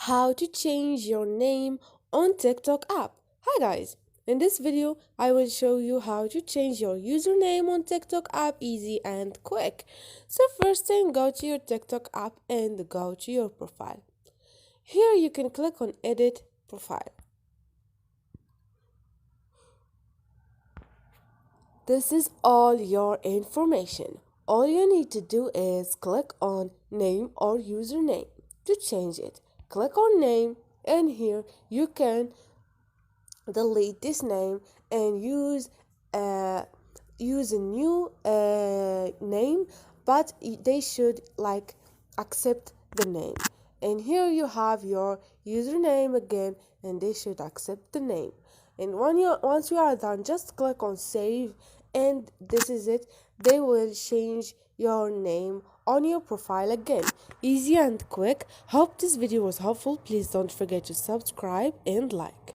how to change your name on TikTok app. Hi guys, in this video I will show you how to change your username on TikTok app easy and quick. So first thing, go to your TikTok app and go to your profile. Here you can click on edit profile. This is all your information. All you need to do is click on name or username to change it. Click on name and here you can delete this name and use a new name, but they should accept the name. And here you have your username again and they should accept the name. And once you are done, just click on save and this is it. They will change your name on your profile again. Easy and quick. Hope this video was helpful. Please don't forget to subscribe and like.